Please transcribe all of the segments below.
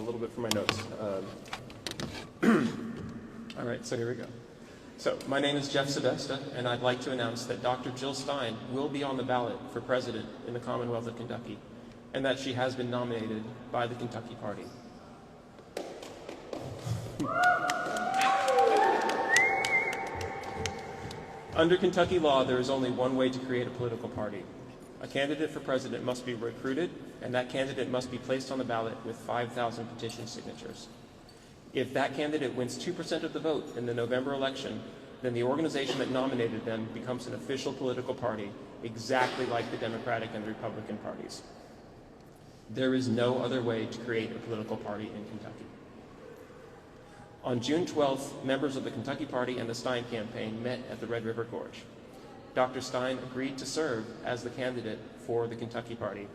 little bit for my notes. All right, so here we go. So my name is Jeff Sebesta, and I'd like to announce that Dr. Jill Stein will be on the ballot for president in the Commonwealth of Kentucky, and that she has been nominated by the Kentucky Party. Under Kentucky law, there is only one way to create a political party. A candidate for president must be recruited, and that candidate must be placed on the ballot with 5,000 petition signatures. If that candidate wins 2% of the vote in the November election, then the organization that nominated them becomes an official political party, exactly like the Democratic and the Republican parties. There is no other way to create a political party in Kentucky. On June 12th, members of the Kentucky Party and the Stein campaign met at the Red River Gorge. Dr. Stein agreed to serve as the candidate for the Kentucky Party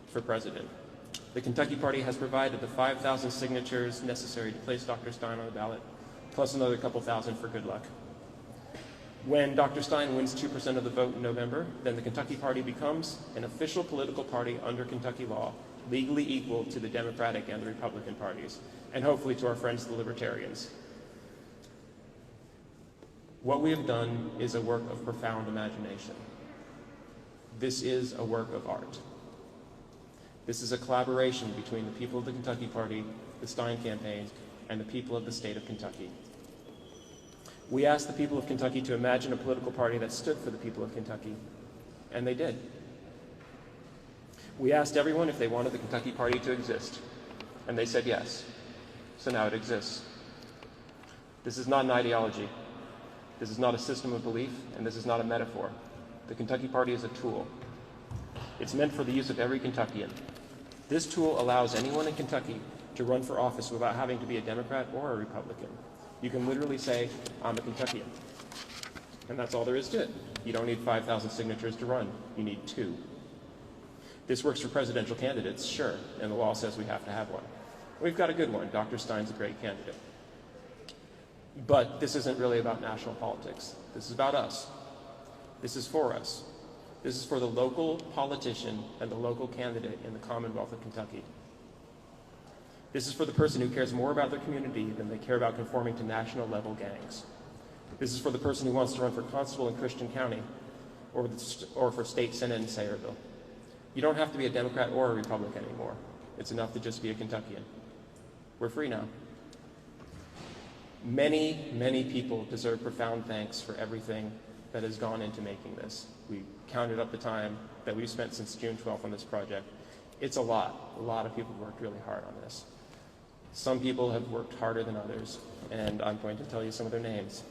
for president. The Kentucky Party has provided the 5,000 signatures necessary to place Dr. Stein on the ballot, plus another couple thousand for good luck. When Dr. Stein wins 2% of the vote in November, then the Kentucky Party becomes an official political party under Kentucky law, legally equal to the Democratic and the Republican parties, and hopefully to our friends the Libertarians. What we have done is a work of profound imagination. This is a work of art. This is a collaboration between the people of the Kentucky Party, the Stein campaign, and the people of the state of Kentucky. We asked the people of Kentucky to imagine a political party that stood for the people of Kentucky, and they did. We asked everyone if they wanted the Kentucky Party to exist, and they said yes. So now it exists. This is not an ideology. This is not a system of belief, and this is not a metaphor. The Kentucky Party is a tool. It's meant for the use of every Kentuckian. This tool allows anyone in Kentucky to run for office without having to be a Democrat or a Republican. You can literally say, I'm a Kentuckian. And that's all there is to it. You don't need 5,000 signatures to run. You need 2. This works for presidential candidates, sure, and the law says we have to have one. We've got a good one. Dr. Stein's a great candidate. But this isn't really about national politics. This is about us. This is for us. This is for the local politician and the local candidate in the Commonwealth of Kentucky. This is for the person who cares more about their community than they care about conforming to national level gangs. This is for the person who wants to run for constable in Christian County or for state senate in Sayreville. You don't have to be a Democrat or a Republican anymore. It's enough to just be a Kentuckian. We're free now. Many, many people deserve profound thanks for everything that has gone into making this. We counted up the time that we've spent since June 12th on this project. It's a lot. A lot of people have worked really hard on this. Some people have worked harder than others, and I'm going to tell you some of their names.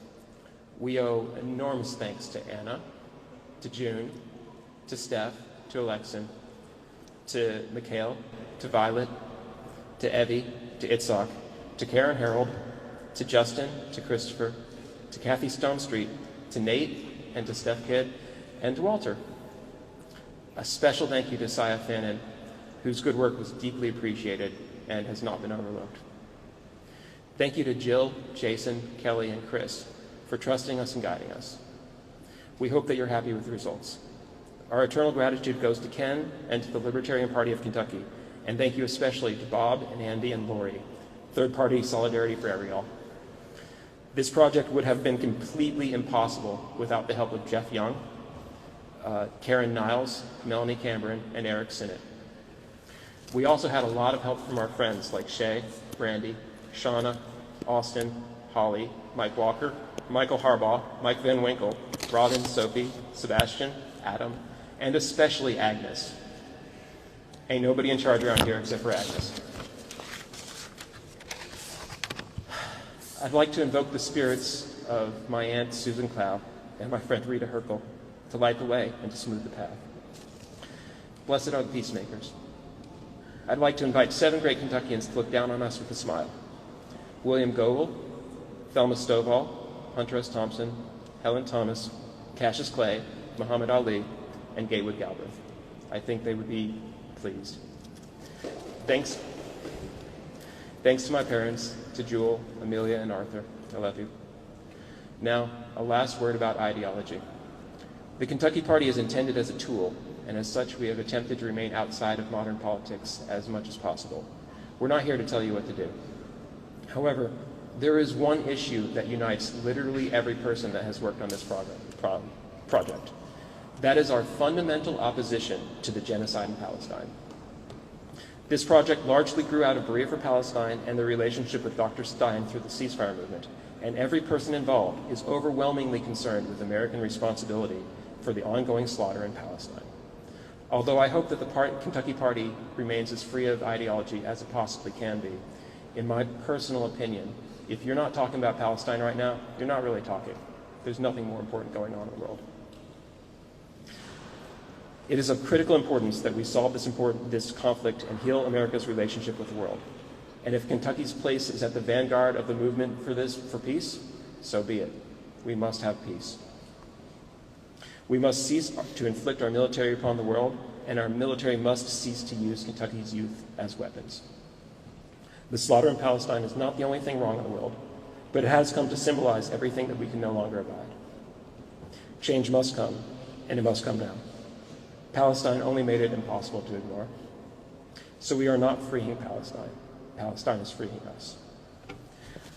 We owe enormous thanks to Anna, to June, to Steph, to Alexin, to Mikhail, to Violet, to Evie, to Itzhak, to Karen Harold, to Justin, to Christopher, to Kathy Stonestreet, to Nate, and to Steph Kidd, and to Walter. A special thank you to Saya Fannin, whose good work was deeply appreciated and has not been overlooked. Thank you to Jill, Jason, Kelly, and Chris for trusting us and guiding us. We hope that you're happy with the results. Our eternal gratitude goes to Ken and to the Libertarian Party of Kentucky, and thank you especially to Bob and Andy and Lori, third-party solidarity for everyall. This project would have been completely impossible without the help of Jeff Young, Karen Niles, Melanie Cameron, and Eric Sinnott. We also had a lot of help from our friends like Shay, Randy, Shauna, Austin, Holly, Mike Walker, Michael Harbaugh, Mike Van Winkle, Robin, Sophie, Sebastian, Adam, and especially Agnes. Ain't nobody in charge around here except for Agnes. I'd like to invoke the spirits of my Aunt Susan Clow and my friend Rita Herkel to light the way and to smooth the path. Blessed are the peacemakers. I'd like to invite 7 great Kentuckians to look down on us with a smile. William Gogol, Thelma Stovall, Hunter S. Thompson, Helen Thomas, Cassius Clay, Muhammad Ali, and Gatewood Galbraith. I think they would be pleased. Thanks to my parents, to Jewel, Amelia, and Arthur. I love you. Now, a last word about ideology. The Kentucky Party is intended as a tool, and as such we have attempted to remain outside of modern politics as much as possible. We're not here to tell you what to do. However, there is one issue that unites literally every person that has worked on this project. That is our fundamental opposition to the genocide in Palestine. This project largely grew out of Berea for Palestine and the relationship with Dr. Stein through the ceasefire movement, and every person involved is overwhelmingly concerned with American responsibility for the ongoing slaughter in Palestine. Although I hope that the Kentucky Party remains as free of ideology as it possibly can be, in my personal opinion, if you're not talking about Palestine right now, you're not really talking. There's nothing more important going on in the world. It is of critical importance that we solve this conflict and heal America's relationship with the world. And if Kentucky's place is at the vanguard of the movement for peace, so be it. We must have peace. We must cease to inflict our military upon the world, and our military must cease to use Kentucky's youth as weapons. The slaughter in Palestine is not the only thing wrong in the world, but it has come to symbolize everything that we can no longer abide. Change must come, and it must come now. Palestine only made it impossible to ignore. So we are not freeing Palestine. Palestine is freeing us.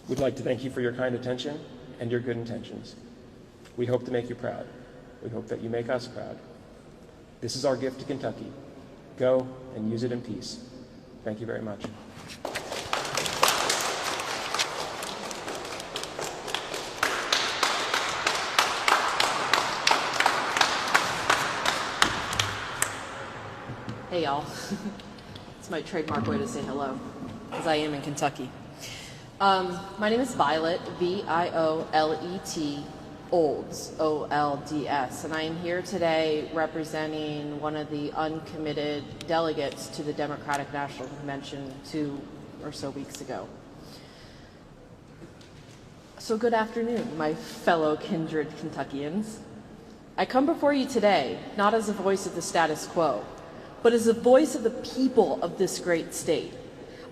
We'd like to thank you for your kind attention and your good intentions. We hope to make you proud. We hope that you make us proud. This is our gift to Kentucky. Go and use it in peace. Thank you very much. Hey, y'all. It's my trademark way to say hello, because I am in Kentucky. My name is Violet, V-I-O-L-E-T, Olds, O-L-D-S, and I am here today representing one of the uncommitted delegates to the Democratic National Convention 2 or so weeks ago. So good afternoon, my fellow kindred Kentuckians. I come before you today not as a voice of the status quo, but as a voice of the people of this great state,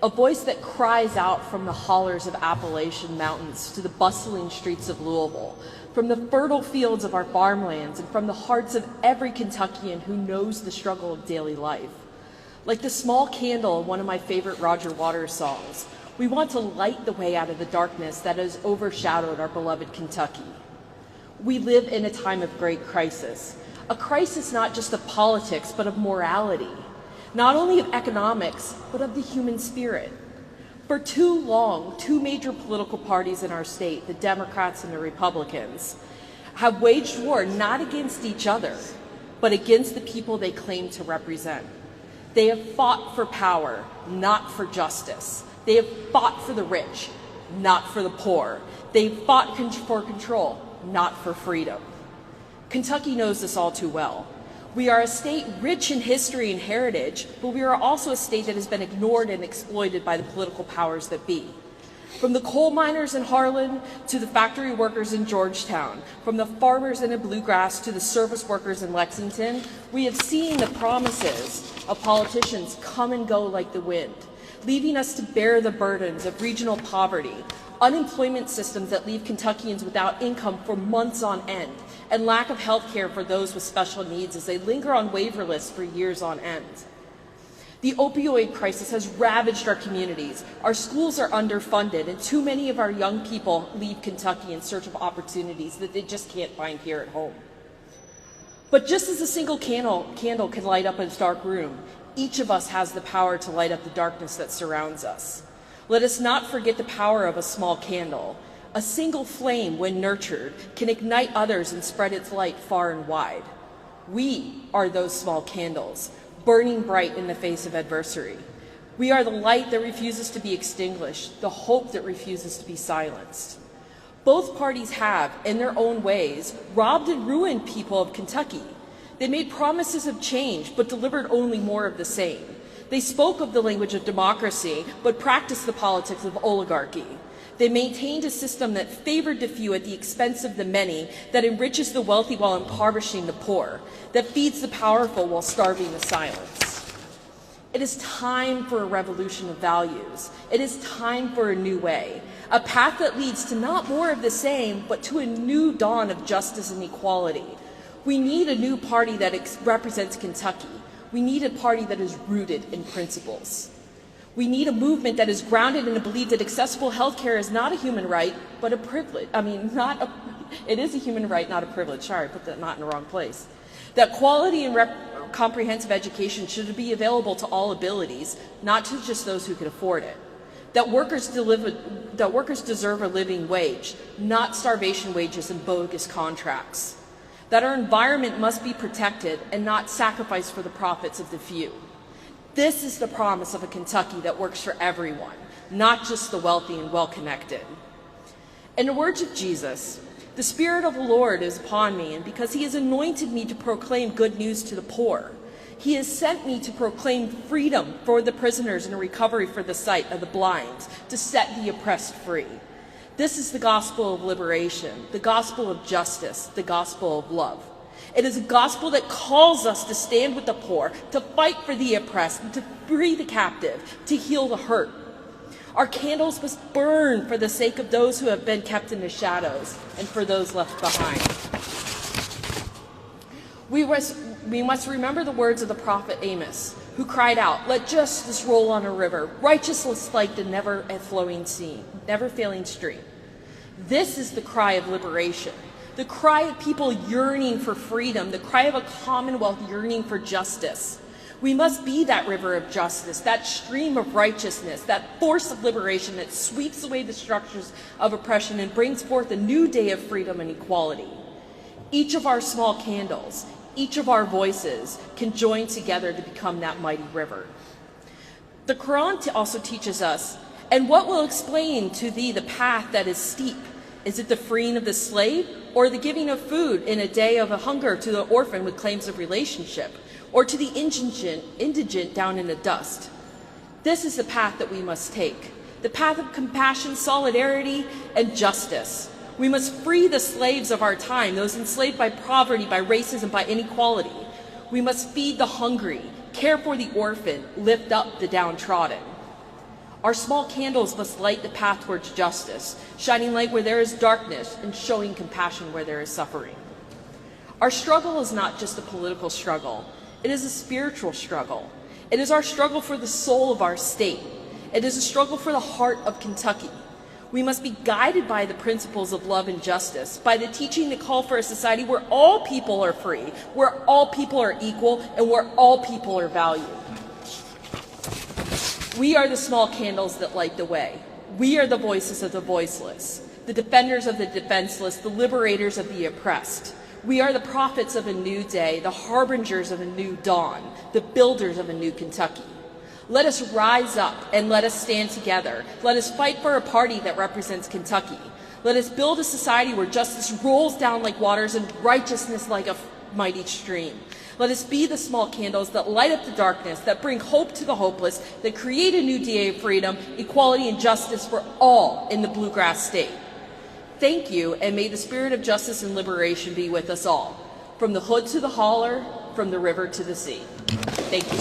a voice that cries out from the hollers of Appalachian mountains to the bustling streets of Louisville, from the fertile fields of our farmlands, and from the hearts of every Kentuckian who knows the struggle of daily life. Like the small candle in one of my favorite Roger Waters songs, we want to light the way out of the darkness that has overshadowed our beloved Kentucky. We live in a time of great crisis, a crisis not just of politics, but of morality, not only of economics, but of the human spirit. For too long, two major political parties in our state, the Democrats and the Republicans, have waged war not against each other, but against the people they claim to represent. They have fought for power, not for justice. They have fought for the rich, not for the poor. They have fought for control, not for freedom. Kentucky knows this all too well. We are a state rich in history and heritage, but we are also a state that has been ignored and exploited by the political powers that be. From the coal miners in Harlan to the factory workers in Georgetown, from the farmers in the bluegrass to the service workers in Lexington, we have seen the promises of politicians come and go like the wind, leaving us to bear the burdens of regional poverty, unemployment systems that leave Kentuckians without income for months on end, and lack of health care for those with special needs as they linger on waiver lists for years on end. The opioid crisis has ravaged our communities. Our schools are underfunded, and too many of our young people leave Kentucky in search of opportunities that they just can't find here at home. But just as a single candle can light up a dark room, each of us has the power to light up the darkness that surrounds us. Let us not forget the power of a small candle. A single flame, when nurtured, can ignite others and spread its light far and wide. We are those small candles, burning bright in the face of adversity. We are the light that refuses to be extinguished, the hope that refuses to be silenced. Both parties have, in their own ways, robbed and ruined people of Kentucky. They made promises of change, but delivered only more of the same. They spoke of the language of democracy, but practiced the politics of oligarchy. They maintained a system that favored the few at the expense of the many, that enriches the wealthy while impoverishing the poor, that feeds the powerful while starving the silence. It is time for a revolution of values. It is time for a new way, a path that leads to not more of the same, but to a new dawn of justice and equality. We need a new party that represents Kentucky. We need a party that is rooted in principles. We need a movement that is grounded in a belief that accessible health care is not a human right, but a privilege. It is a human right, not a privilege. Sorry, I put that not in the wrong place. That quality and comprehensive education should be available to all abilities, not to just those who can afford it. That workers deserve a living wage, not starvation wages and bogus contracts. That our environment must be protected and not sacrificed for the profits of the few. This is the promise of a Kentucky that works for everyone, not just the wealthy and well-connected. In the words of Jesus, "The Spirit of the Lord is upon me, and because he has anointed me to proclaim good news to the poor. He has sent me to proclaim freedom for the prisoners and a recovery for the sight of the blind, to set the oppressed free." This is the gospel of liberation, the gospel of justice, the gospel of love. It is a gospel that calls us to stand with the poor, to fight for the oppressed, and to free the captive, to heal the hurt. Our candles must burn for the sake of those who have been kept in the shadows and for those left behind. We must remember the words of the prophet Amos, who cried out, "Let justice roll on a river, righteousness like the never-failing stream." This is the cry of liberation, the cry of people yearning for freedom, the cry of a commonwealth yearning for justice. We must be that river of justice, that stream of righteousness, that force of liberation that sweeps away the structures of oppression and brings forth a new day of freedom and equality. Each of our small candles, each of our voices can join together to become that mighty river. The Quran also teaches us, "And what will explain to thee the path that is steep? Is it the freeing of the slave, or the giving of food in a day of a hunger to the orphan with claims of relationship, or to the indigent down in the dust?" This is the path that we must take, the path of compassion, solidarity, and justice. We must free the slaves of our time, those enslaved by poverty, by racism, by inequality. We must feed the hungry, care for the orphan, lift up the downtrodden. Our small candles must light the path towards justice, shining light where there is darkness and showing compassion where there is suffering. Our struggle is not just a political struggle. It is a spiritual struggle. It is our struggle for the soul of our state. It is a struggle for the heart of Kentucky. We must be guided by the principles of love and justice, by the teaching to call for a society where all people are free, where all people are equal, and where all people are valued. We are the small candles that light the way. We are the voices of the voiceless, the defenders of the defenseless, the liberators of the oppressed. We are the prophets of a new day, the harbingers of a new dawn, the builders of a new Kentucky. Let us rise up and let us stand together. Let us fight for a party that represents Kentucky. Let us build a society where justice rolls down like waters and righteousness like a mighty stream. Let us be the small candles that light up the darkness, that bring hope to the hopeless, that create a new day of freedom, equality, and justice for all in the Bluegrass State. Thank you, and may the spirit of justice and liberation be with us all, from the hood to the holler, from the river to the sea. Thank you.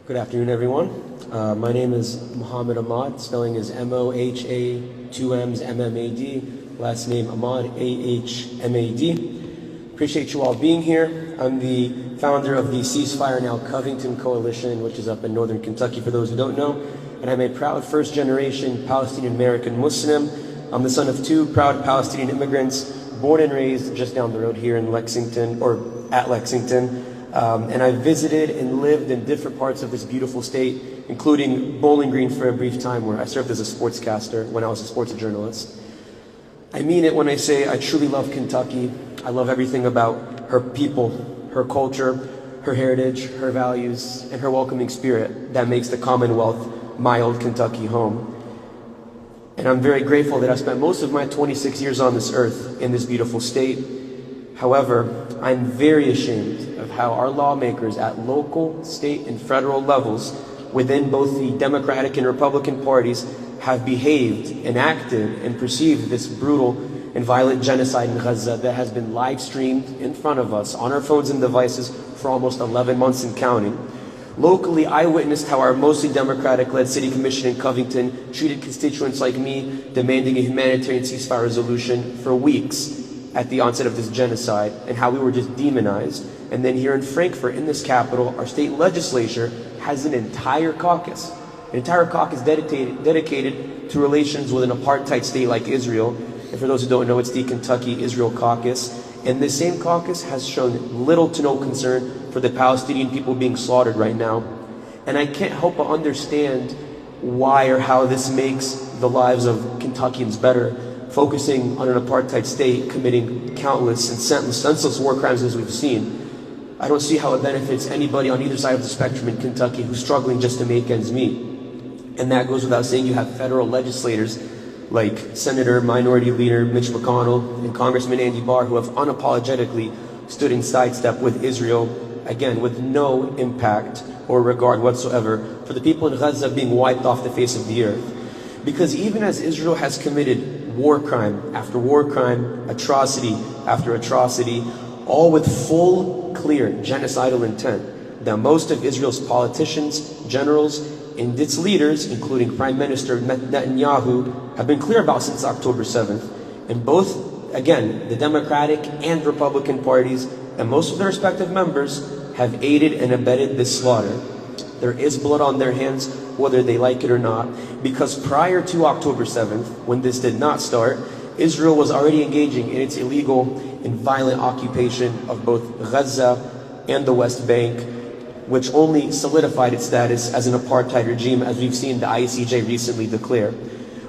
Good afternoon, everyone. My name is Muhammad Ahmad. Spelling is M-O-H-A, 2 M's, M-M-A-D. Last name Ahmad, A-H-M-A-D. Appreciate you all being here. I'm the founder of the Ceasefire Now Covington Coalition, which is up in northern Kentucky for those who don't know. And I'm a proud first-generation Palestinian-American Muslim. I'm the son of 2 proud Palestinian immigrants, born and raised just down the road here in Lexington, or at Lexington. And I visited and lived in different parts of this beautiful state, including Bowling Green for a brief time where I served as a sportscaster when I was a sports journalist. I mean it when I say I truly love Kentucky. I love everything about her people, her culture, her heritage, her values, and her welcoming spirit that makes the Commonwealth my old Kentucky home. And I'm very grateful that I spent most of my 26 years on this earth in this beautiful state. However, I'm very ashamed of how our lawmakers at local, state, and federal levels within both the Democratic and Republican parties have behaved, enacted, and perceived this brutal and violent genocide in Gaza that has been live streamed in front of us on our phones and devices for almost 11 months and counting. Locally, I witnessed how our mostly Democratic-led city commission in Covington treated constituents like me demanding a humanitarian ceasefire resolution for weeks at the onset of this genocide, and how we were just demonized. And then here in Frankfurt, in this capital, our state legislature has an entire caucus dedicated to relations with an apartheid state like Israel. And for those who don't know, it's the Kentucky Israel Caucus. And this same caucus has shown little to no concern for the Palestinian people being slaughtered right now. And I can't help but understand why or how this makes the lives of Kentuckians better, focusing on an apartheid state committing countless and senseless war crimes as we've seen. I don't see how it benefits anybody on either side of the spectrum in Kentucky who's struggling just to make ends meet. And that goes without saying. You have federal legislators like Senator Minority Leader Mitch McConnell and Congressman Andy Barr who have unapologetically stood in sidestep with Israel, again, with no impact or regard whatsoever for the people in Gaza being wiped off the face of the earth. Because even as Israel has committed war crime after war crime, atrocity after atrocity, all with full, clear genocidal intent, that most of Israel's politicians, generals, and its leaders, including Prime Minister Netanyahu, have been clear about since October 7th. And both, again, the Democratic and Republican parties and most of their respective members have aided and abetted this slaughter. There is blood on their hands, whether they like it or not, because prior to October 7th, when this did not start, Israel was already engaging in its illegal and violent occupation of both Gaza and the West Bank, which only solidified its status as an apartheid regime, as we've seen the ICJ recently declare.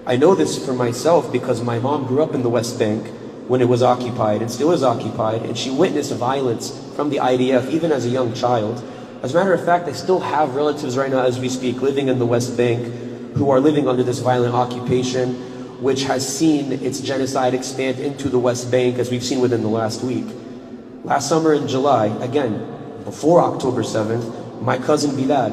I know this for myself because my mom grew up in the West Bank when it was occupied and still is occupied, and she witnessed violence from the IDF even as a young child. As a matter of fact, I still have relatives right now as we speak living in the West Bank who are living under this violent occupation, which has seen its genocide expand into the West Bank, as we've seen within the last week. Last summer in July, again, before October 7th, my cousin Bilal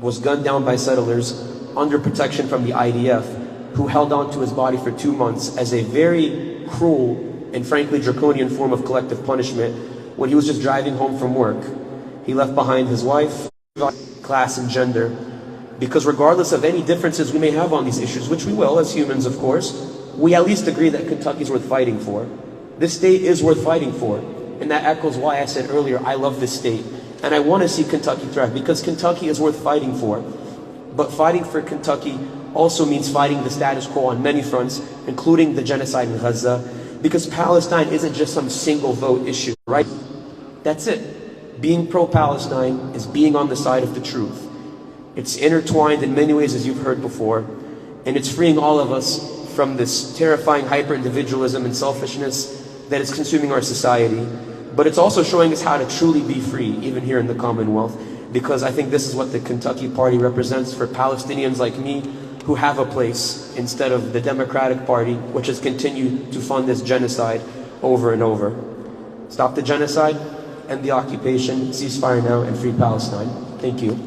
was gunned down by settlers under protection from the IDF, who held on to his body for 2 months as a very cruel and frankly draconian form of collective punishment when he was just driving home from work. He left behind his wife, class, and gender. Because regardless of any differences we may have on these issues, which we will as humans, of course, we at least agree that Kentucky's worth fighting for. This state is worth fighting for. And that echoes why I said earlier, I love this state. And I want to see Kentucky thrive, because Kentucky is worth fighting for. But fighting for Kentucky also means fighting the status quo on many fronts, including the genocide in Gaza, because Palestine isn't just some single vote issue, right? That's it. Being pro-Palestine is being on the side of the truth. It's intertwined in many ways, as you've heard before, and it's freeing all of us from this terrifying hyper-individualism and selfishness that is consuming our society. But it's also showing us how to truly be free, even here in the Commonwealth, because I think this is what the Kentucky Party represents for Palestinians like me, who have a place instead of the Democratic Party, which has continued to fund this genocide over and over. Stop the genocide, end the occupation, ceasefire now, and free Palestine. Thank you.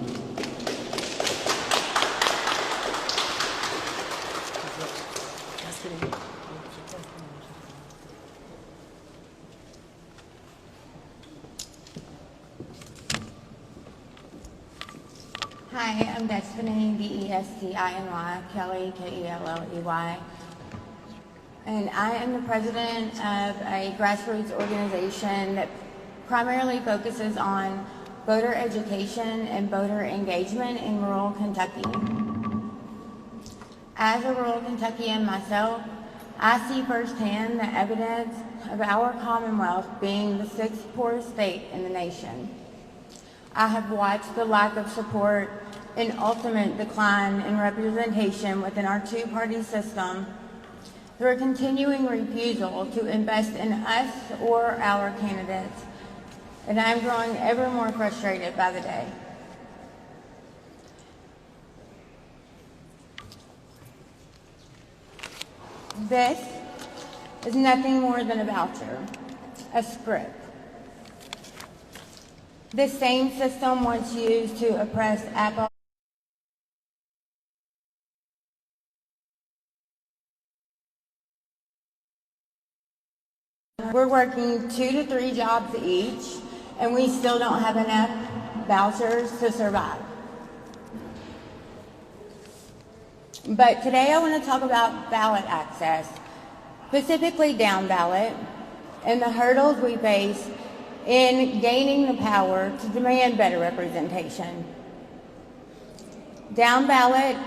Hi, I'm Destiny, D-E-S-T-I-N-Y, Kelly, K-E-L-L-E-Y. And I am the president of a grassroots organization that primarily focuses on voter education and voter engagement in rural Kentucky. As a rural Kentuckian myself, I see firsthand the evidence of our Commonwealth being the 6th poorest state in the nation. I have watched the lack of support and ultimate decline in representation within our two-party system through a continuing refusal to invest in us or our candidates, and I'm growing ever more frustrated by the day. This is nothing more than a voucher, a script. This same system once used to oppress Apple. We're working 2 to 3 jobs each, and we still don't have enough vouchers to survive. But today I want to talk about ballot access, specifically down ballot, and the hurdles we face in gaining the power to demand better representation. Down ballot,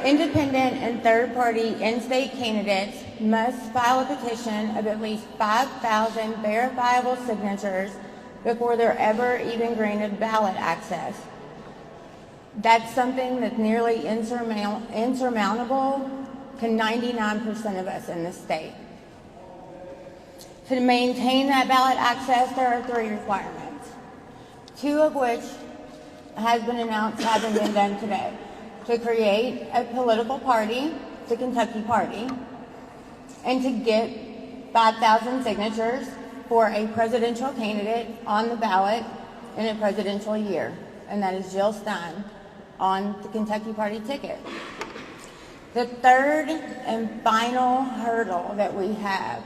independent and third-party in-state candidates must file a petition of at least 5,000 verifiable signatures before they're ever even granted ballot access. That's something that's nearly insurmountable to 99% of us in this state. To maintain that ballot access, there are 3 requirements, 2 of which has been announced haven't been done today. To create a political party, the Kentucky Party, and to get 5,000 signatures for a presidential candidate on the ballot in a presidential year, and that is Jill Stein on the Kentucky Party ticket. The third and final hurdle that we have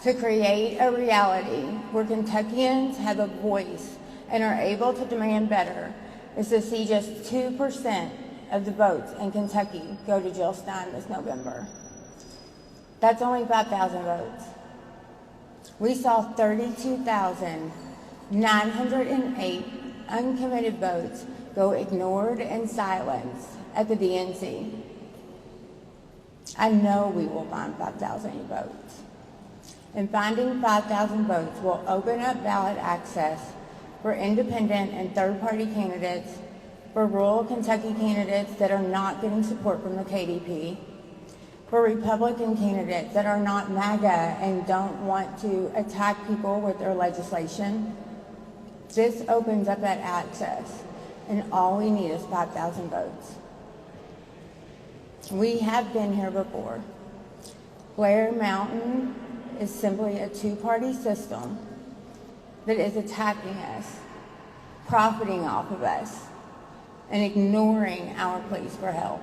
to create a reality where Kentuckians have a voice and are able to demand better is to see just 2% of the votes in Kentucky go to Jill Stein this November. That's only 5,000 votes. We saw 32,908 uncommitted votes go ignored and silenced at the DNC. I know we will find 5,000 votes. And finding 5,000 votes will open up ballot access for independent and third-party candidates, for rural Kentucky candidates that are not getting support from the KDP, for Republican candidates that are not MAGA and don't want to attack people with their legislation. This opens up that access, and all we need is 5,000 votes. We have been here before. Blair Mountain is simply a 2-party system that is attacking us, profiting off of us, and ignoring our pleas for help.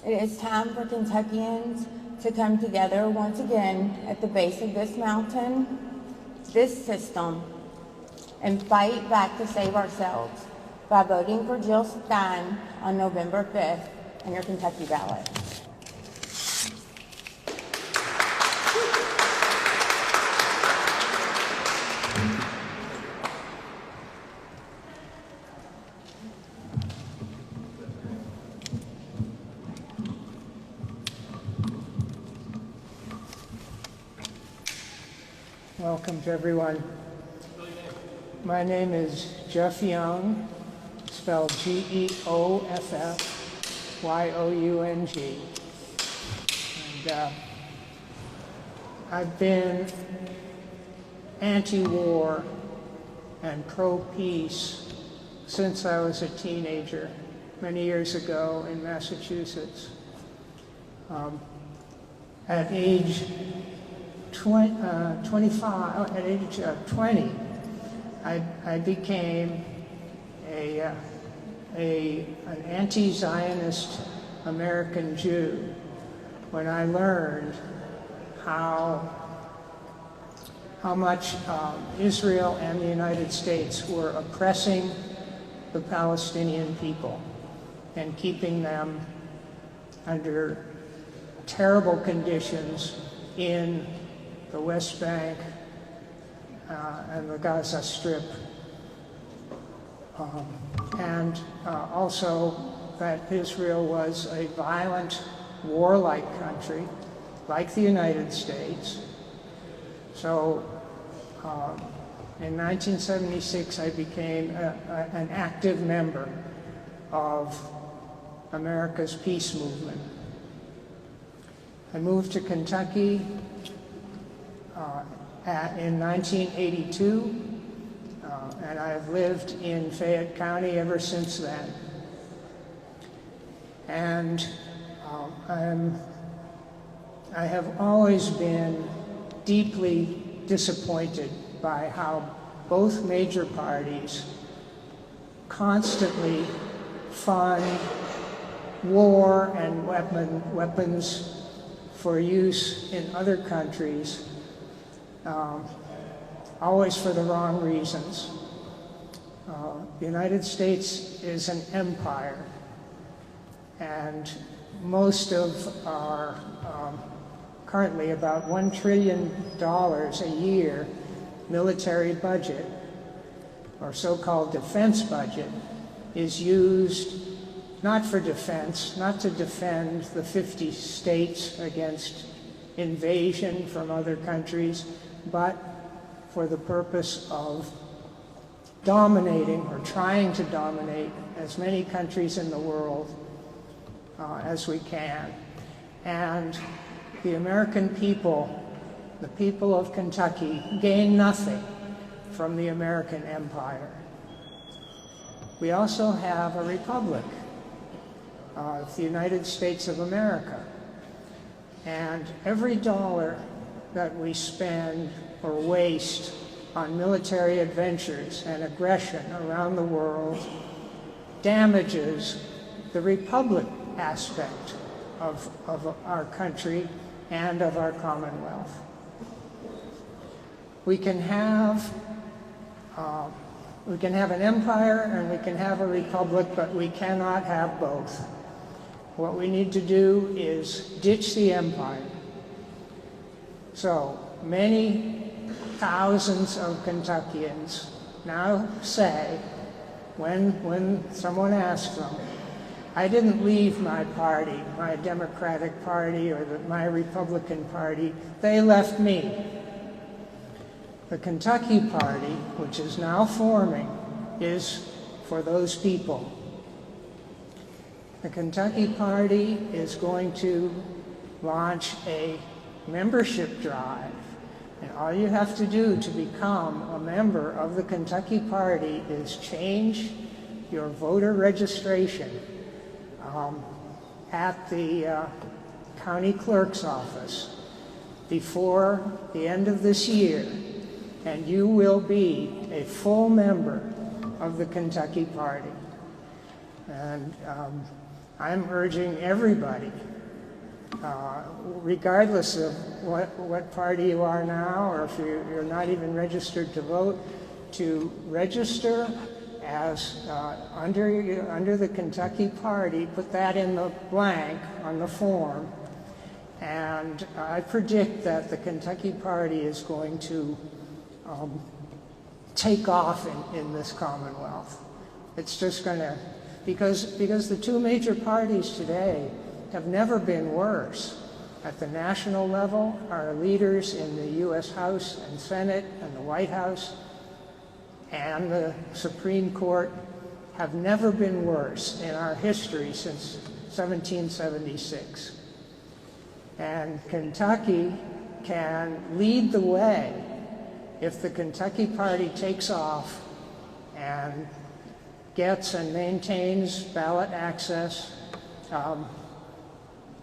It is time for Kentuckians to come together once again at the base of this mountain, this system, and fight back to save ourselves by voting for Jill Stein on November 5th on your Kentucky ballot. Welcome to everyone. My name is Jeff Young, spelled Geoffyoung. And I've been anti-war and pro-peace since I was a teenager, many years ago in Massachusetts. At age 20, I became an anti-Zionist American Jew when I learned how much Israel and the United States were oppressing the Palestinian people and keeping them under terrible conditions in the West Bank and the Gaza Strip, and also that Israel was a violent, warlike country, like the United States. So in 1976, I became an active member of America's peace movement. I moved to Kentucky in 1982, and I've lived in Fayette County ever since then. And I'm I have always been deeply disappointed by how both major parties constantly fund war and weapons for use in other countries, always for the wrong reasons. The United States is an empire, and most of our currently about $1 trillion a year military budget, or so-called defense budget, is used not for defense, not to defend the 50 states against invasion from other countries, but for the purpose of dominating or trying to dominate as many countries in the world as we can. And the American people, the people of Kentucky, gain nothing from the American empire. We also have a republic, the United States of America. And every dollar that we spend or waste on military adventures and aggression around the world damages the republic aspect of our country and of our Commonwealth. We can have an empire and we can have a republic, but we cannot have both. What we need to do is ditch the empire. So many thousands of Kentuckians now say, when someone asks them, I didn't leave my party, my Democratic Party or my Republican Party, they left me. The Kentucky Party, which is now forming, is for those people. The Kentucky Party is going to launch a membership drive, and all you have to do to become a member of the Kentucky Party is change your voter registration at the county clerk's office before the end of this year, and you will be a full member of the Kentucky Party. And I'm urging everybody, regardless of what party you are now, or if you're not even registered to vote, to register as under the Kentucky Party. Put that in the blank on the form, and I predict that the Kentucky Party is going to take off in this Commonwealth. It's just going to, because the two major parties today have never been worse. At the national level, our leaders in the U.S. House and Senate and the White House and the Supreme Court have never been worse in our history since 1776. And Kentucky can lead the way if the Kentucky Party takes off and gets and maintains ballot access.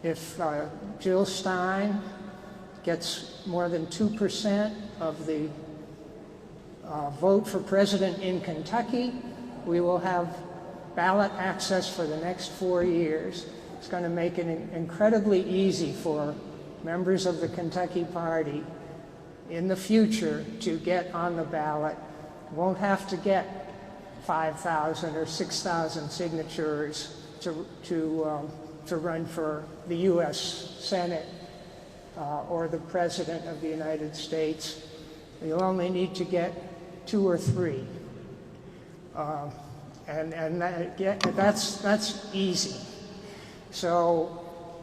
If Jill Stein gets more than 2% of the vote for president in Kentucky, we will have ballot access for the next 4 years. It's going to make it incredibly easy for members of the Kentucky Party in the future to get on the ballot. Won't have to get 5,000 or 6,000 signatures to run for the U.S. Senate or the President of the United States. You'll only need to get 2 or 3, and that's easy. So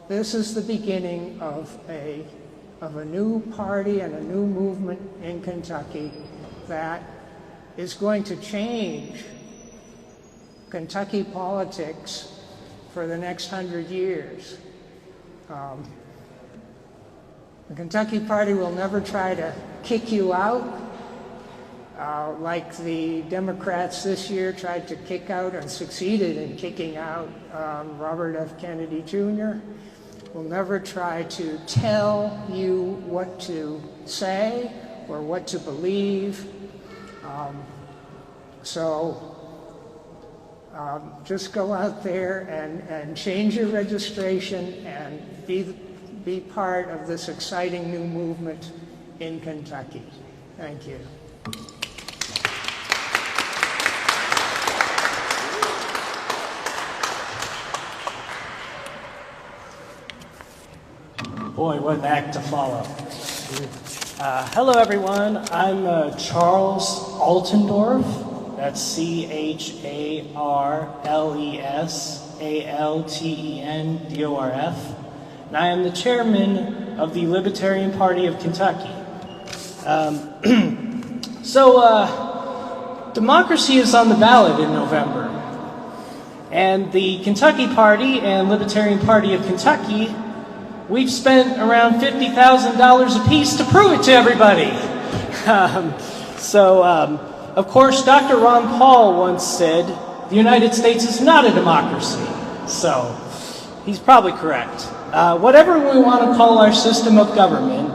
this is the beginning of a new party and a new movement in Kentucky that is going to change Kentucky politics for the next 100 years. The Kentucky Party will never try to kick you out like the Democrats this year tried to kick out and succeeded in kicking out Robert F. Kennedy Jr. will never try to tell you what to say or what to believe. Just go out there and change your registration and be part of this exciting new movement in Kentucky. Thank you. Boy, what an act to follow. Hello, everyone. I'm Charles Altendorf. That's CharlesAltendorf. And I am the chairman of the Libertarian Party of Kentucky. Democracy is on the ballot in November. And the Kentucky Party and Libertarian Party of Kentucky, we've spent around $50,000 apiece to prove it to everybody. Of course, Dr. Ron Paul once said, the United States is not a democracy. So, he's probably correct. Whatever we want to call our system of government,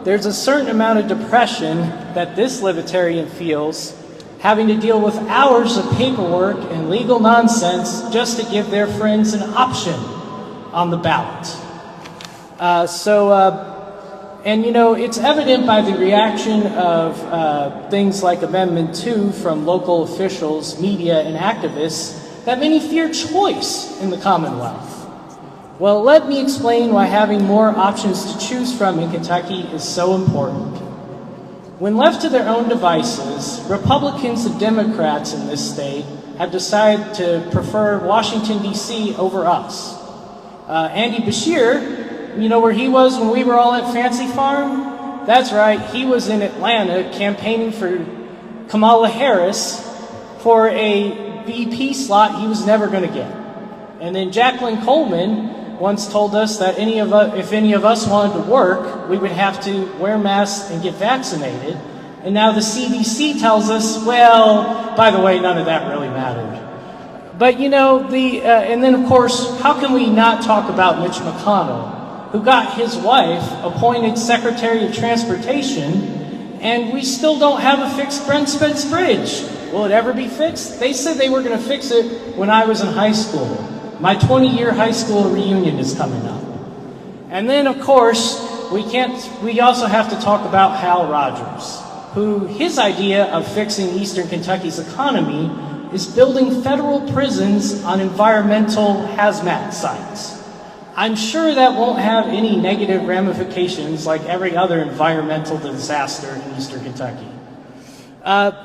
there's a certain amount of depression that this libertarian feels having to deal with hours of paperwork and legal nonsense just to give their friends an option on the ballot. It's evident by the reaction of things like Amendment 2 from local officials, media, and activists that many fear choice in the Commonwealth. Well, let me explain why having more options to choose from in Kentucky is so important. When left to their own devices, Republicans and Democrats in this state have decided to prefer Washington, D.C. over us. Andy Beshear, you know where he was when we were all at Fancy Farm? That's right, he was in Atlanta campaigning for Kamala Harris for a VP slot he was never going to get. And then Jacqueline Coleman once told us that if any of us wanted to work, we would have to wear masks and get vaccinated. And now the CDC tells us, well, by the way, none of that really mattered. But and then of course, how can we not talk about Mitch McConnell, who got his wife appointed Secretary of Transportation, and we still don't have a fixed Brent Spence Bridge. Will it ever be fixed? They said they were going to fix it when I was in high school. My 20-year high school reunion is coming up. And then, of course, we also have to talk about Hal Rogers, who his idea of fixing Eastern Kentucky's economy is building federal prisons on environmental hazmat sites. I'm sure that won't have any negative ramifications like every other environmental disaster in Eastern Kentucky. I'm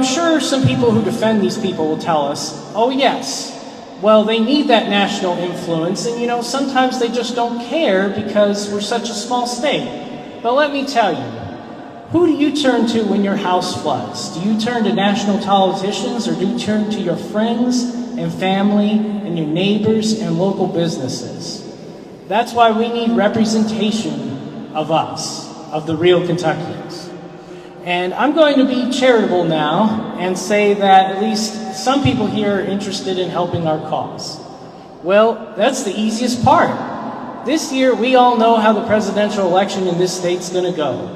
sure some people who defend these people will tell us, oh yes, well, they need that national influence, and sometimes they just don't care because we're such a small state. But let me tell you, who do you turn to when your house floods? Do you turn to national politicians, or do you turn to your friends and family and your neighbors and local businesses? That's why we need representation of us, of the real Kentuckians. And I'm going to be charitable now and say that at least some people here are interested in helping our cause. Well, that's the easiest part. This year, we all know how the presidential election in this state's going to go.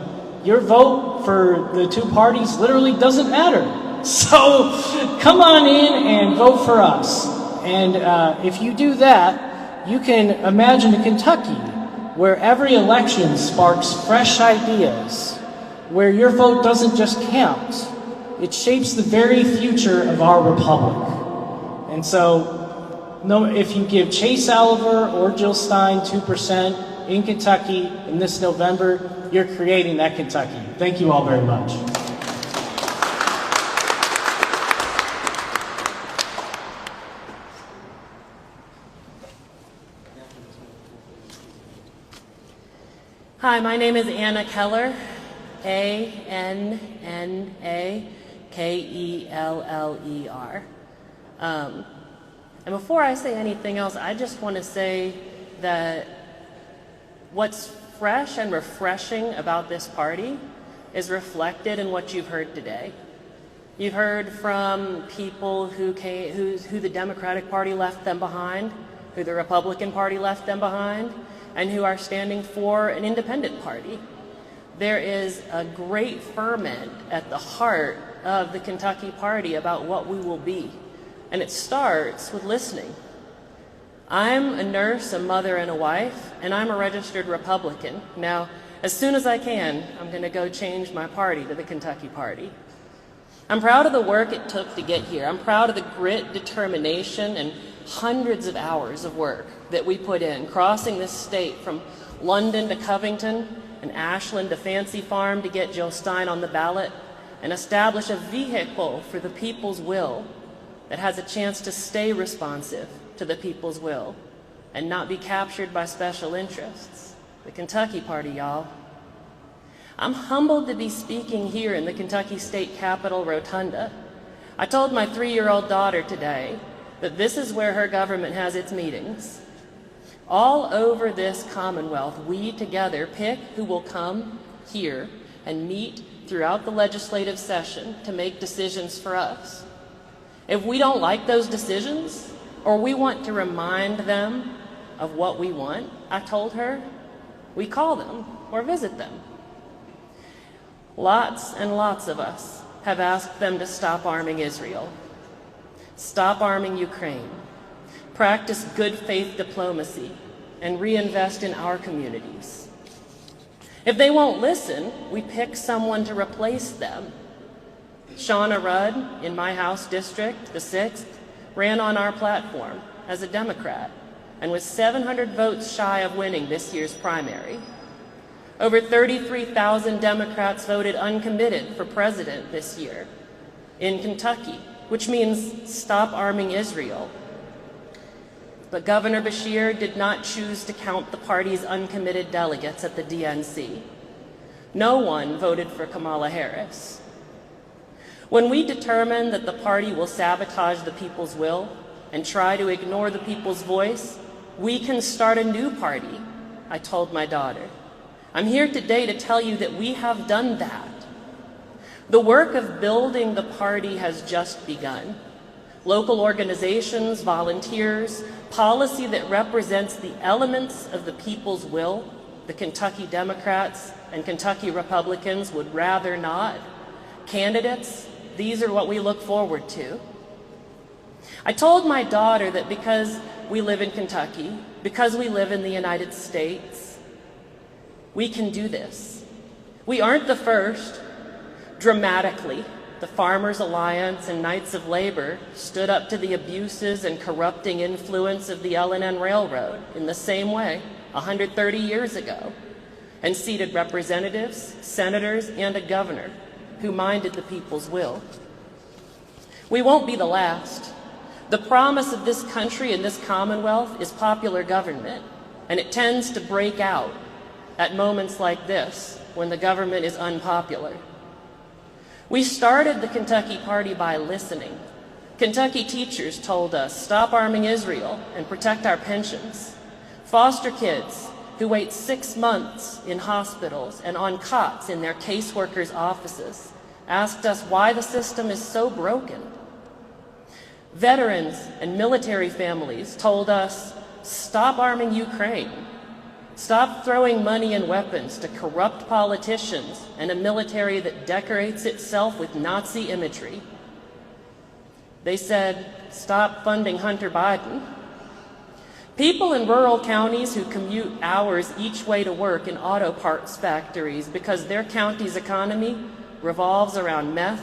Your vote for the two parties literally doesn't matter. So come on in and vote for us. And if you do that, you can imagine a Kentucky where every election sparks fresh ideas, where your vote doesn't just count, it shapes the very future of our republic. And so, if you give Chase Oliver or Jill Stein 2% in Kentucky in this November, you're creating that Kentucky. Thank you all very much. Hi, my name is Anna Keller, ANNAKELLER. And before I say anything else, I just want to say that what's fresh and refreshing about this party is reflected in what you've heard today. You've heard from people who the Democratic Party left them behind, who the Republican Party left them behind, and who are standing for an independent party. There is a great ferment at the heart of the Kentucky Party about what we will be, and it starts with listening. I'm a nurse, a mother, and a wife, and I'm a registered Republican. Now, as soon as I can, I'm going to go change my party to the Kentucky Party. I'm proud of the work it took to get here. I'm proud of the grit, determination, and hundreds of hours of work that we put in, crossing this state from London to Covington and Ashland to Fancy Farm to get Jill Stein on the ballot and establish a vehicle for the people's will that has a chance to stay responsive to the people's will and not be captured by special interests. The Kentucky Party, y'all. I'm humbled to be speaking here in the Kentucky State Capitol Rotunda. I told my 3-year-old daughter today that this is where her government has its meetings. All over this Commonwealth, we together pick who will come here and meet throughout the legislative session to make decisions for us. If we don't like those decisions, or we want to remind them of what we want, I told her, we call them or visit them. Lots and lots of us have asked them to stop arming Israel, stop arming Ukraine, practice good faith diplomacy, and reinvest in our communities. If they won't listen, we pick someone to replace them. Shauna Rudd, in my House district, the 6th, ran on our platform as a Democrat and was 700 votes shy of winning this year's primary. Over 33,000 Democrats voted uncommitted for president this year in Kentucky, which means stop arming Israel. But Governor Beshear did not choose to count the party's uncommitted delegates at the DNC. No one voted for Kamala Harris. When we determine that the party will sabotage the people's will and try to ignore the people's voice, we can start a new party, I told my daughter. I'm here today to tell you that we have done that. The work of building the party has just begun. Local organizations, volunteers, policy that represents the elements of the people's will, the Kentucky Democrats and Kentucky Republicans would rather not. Candidates, these are what we look forward to. I told my daughter that because we live in Kentucky, because we live in the United States, we can do this. We aren't the first. Dramatically, the Farmers Alliance and Knights of Labor stood up to the abuses and corrupting influence of the L&N Railroad in the same way 130 years ago and seated representatives, senators, and a governor who minded the people's will. We won't be the last. The promise of this country and this Commonwealth is popular government, and it tends to break out at moments like this when the government is unpopular. We started the Kentucky Party by listening. Kentucky teachers told us, stop arming Israel and protect our pensions. Foster kids who wait 6 months in hospitals and on cots in their caseworkers' offices asked us why the system is so broken. Veterans and military families told us, stop arming Ukraine. Stop throwing money and weapons to corrupt politicians and a military that decorates itself with Nazi imagery. They said, stop funding Hunter Biden. People in rural counties who commute hours each way to work in auto parts factories because their county's economy revolves around meth,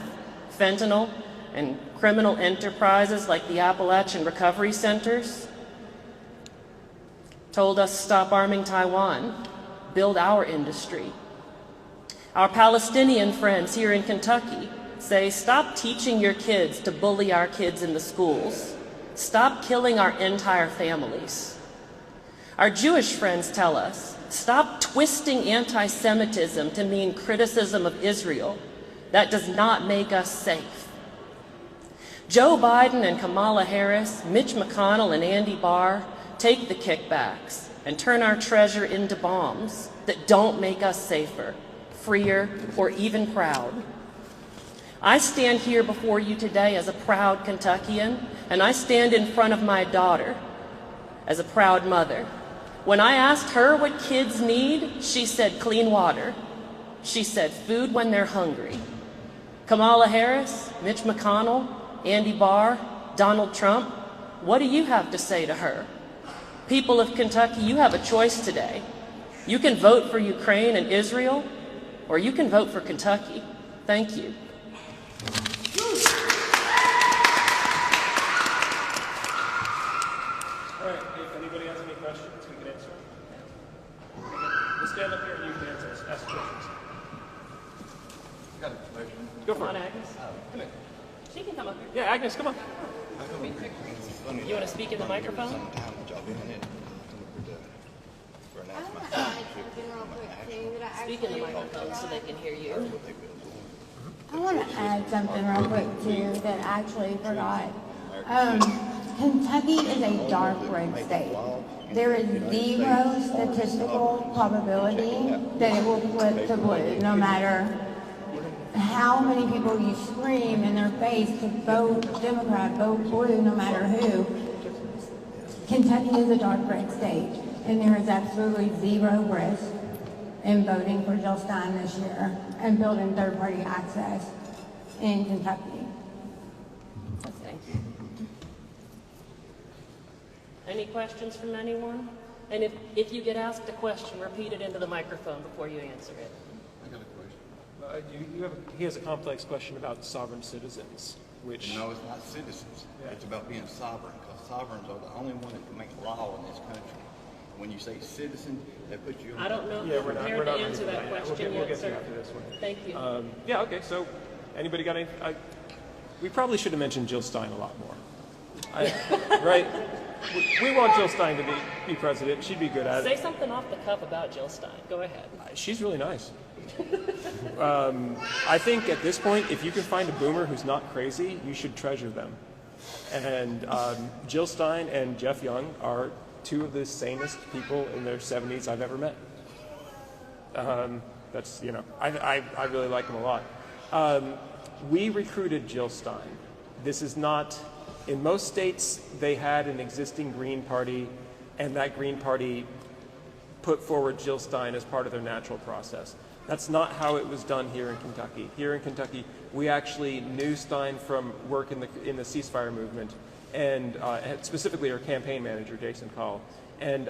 fentanyl, and criminal enterprises like the Appalachian Recovery Centers, told us stop arming Taiwan, build our industry. Our Palestinian friends here in Kentucky say stop teaching your kids to bully our kids in the schools. Stop killing our entire families. Our Jewish friends tell us stop twisting anti-Semitism to mean criticism of Israel. That does not make us safe. Joe Biden and Kamala Harris, Mitch McConnell and Andy Barr take the kickbacks and turn our treasure into bombs that don't make us safer, freer, or even proud. I stand here before you today as a proud Kentuckian, and I stand in front of my daughter as a proud mother. When I asked her what kids need, she said clean water. She said food when they're hungry. Kamala Harris, Mitch McConnell, Andy Barr, Donald Trump, what do you have to say to her? People of Kentucky, you have a choice today. You can vote for Ukraine and Israel, or you can vote for Kentucky. Thank you. All right, if anybody has any questions, we can answer them. We'll stand up here and you can ask questions. Got a question. Go Come for on, it. Agnes. She can come up here. Yeah, Agnes, come on. You want to speak in the microphone? Speak in the microphone so they can hear you. I want to add something real quick too that I actually forgot. Kentucky is a dark red state. There is zero statistical probability that it will flip to blue, no matter how many people you scream in their face to vote Democrat, vote blue, no matter who. Kentucky is a dark red state, and there is absolutely zero risk in voting for Jill Stein this year and building third-party access in Kentucky. Thank you. Any questions from anyone? And if you get asked a question, repeat it into the microphone before you answer it. I got a question. He has a complex question about sovereign citizens, which... No, it's not citizens. Yeah. It's about being sovereign, because sovereigns are the only one that can make law in this country. When you say citizen, that puts you... I don't know if Yeah, you're we're not prepared to ready answer for that We'll question get yet, to sir. after this one. Thank you. Yeah, okay, so anybody got any... we probably should have mentioned Jill Stein a lot more. Right? We want Jill Stein to be president. She'd be good at Say it. something off the cuff about Jill Stein. Go ahead. She's really nice. I think at this point, if you can find a boomer who's not crazy, you should treasure them. And Jill Stein and Jeff Young are two of the sanest people in their 70s I've ever met. That's, you know, I really like them a lot. We recruited Jill Stein. This is not, in most states, they had an existing Green Party, and that Green Party put forward Jill Stein as part of their natural process. That's not how it was done here in Kentucky. Here in Kentucky, we actually knew Stein from work in the ceasefire movement, and specifically her campaign manager, Jason Call. And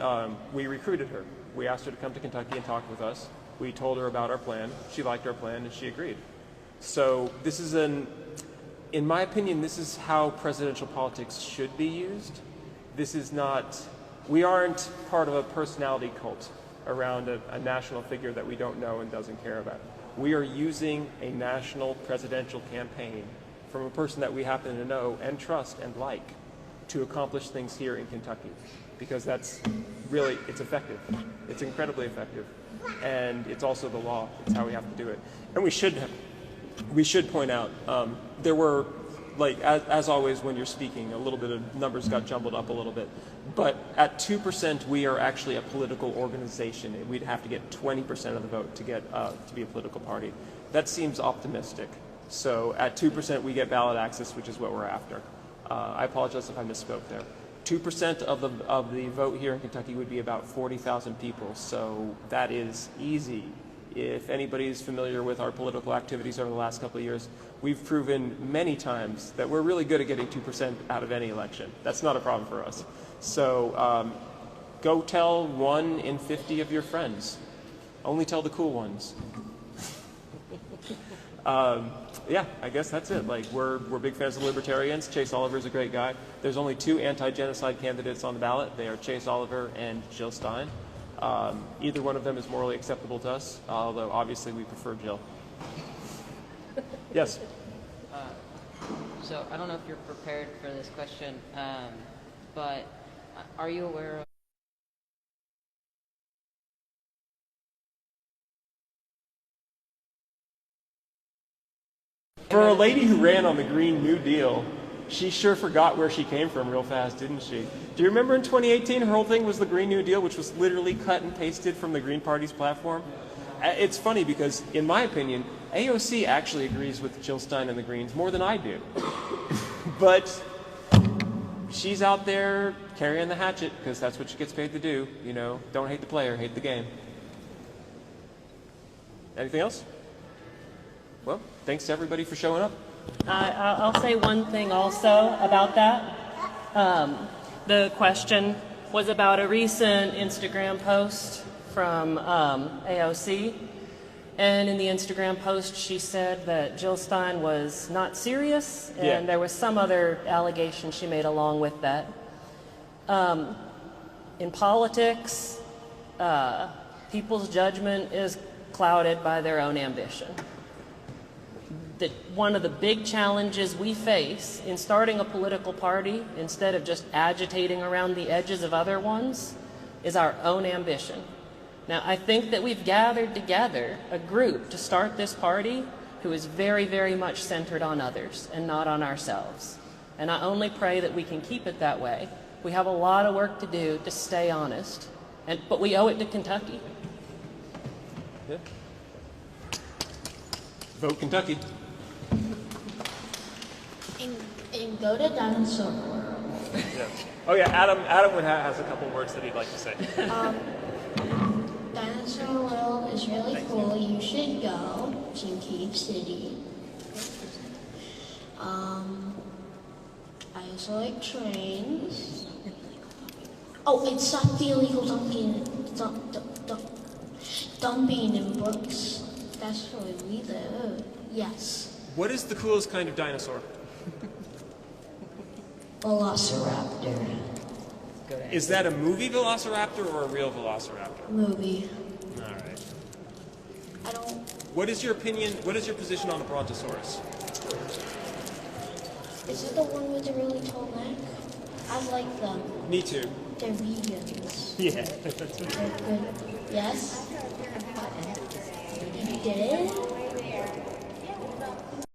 we recruited her. We asked her to come to Kentucky and talk with us. We told her about our plan. She liked our plan, and she agreed. So this is in my opinion, this is how presidential politics should be used. This is not, we aren't part of a personality cult around a national figure that we don't know and doesn't care about. We are using a national presidential campaign from a person that we happen to know and trust and like to accomplish things here in Kentucky, because that's really, it's effective. It's incredibly effective. And it's also the law. It's how we have to do it. And we should point out, there were, like, as always when you're speaking, a little bit of numbers got jumbled up a little bit. But at 2%, we are actually a political organization. We'd have to get 20% of the vote to get to be a political party. That seems optimistic. So at 2%, we get ballot access, which is what we're after. I apologize if I misspoke there. 2% of the vote here in Kentucky would be about 40,000 people. So that is easy. If anybody's familiar with our political activities over the last couple of years, we've proven many times that we're really good at getting 2% out of any election. That's not a problem for us. So go tell 1 in 50 of your friends. Only tell the cool ones. Yeah, I guess that's it. Like, we're big fans of libertarians. Chase Oliver's a great guy. There's only 2 anti-genocide candidates on the ballot. They are Chase Oliver and Jill Stein. Either one of them is morally acceptable to us, although obviously we prefer Jill. Yes? So I don't know if you're prepared for this question, but are you aware of For a lady who ran on the Green New Deal, she sure forgot where she came from real fast, didn't she? Do you remember in 2018 her whole thing was the Green New Deal, which was literally cut and pasted from the Green Party's platform? It's funny because, in my opinion, AOC actually agrees with Jill Stein and the Greens more than I do. But she's out there carrying the hatchet because that's what she gets paid to do. You know, don't hate the player, hate the game. Anything else? Well, thanks to everybody for showing up. I'll say one thing also about that. The question was about a recent Instagram post from AOC. And in the Instagram post, she said that Jill Stein was not serious, and there was some other allegation she made along with that. In politics, people's judgment is clouded by their own ambition. One of the big challenges we face in starting a political party, instead of just agitating around the edges of other ones, is our own ambition. Now, I think that we've gathered together a group to start this party who is very, very much centered on others and not on ourselves. And I only pray that we can keep it that way. We have a lot of work to do to stay honest, but we owe it to Kentucky. Yeah. Vote Kentucky. And go to Dinosaur World. Yeah. Oh yeah, Adam has a couple words that he'd like to say. Dinosaur World is really cool. You should go. It's in Cave City. I also like trains. Oh, it's not the illegal dumping in brooks. That's where we live. Yes. What is the coolest kind of dinosaur? Velociraptor. Is that a movie velociraptor or a real velociraptor? Movie. All right. I don't. What is your opinion? What is your position on the Brontosaurus? Is it the one with the really tall neck? I like them. Me too. They're vegans. Yeah. They're good. Yes? You did it?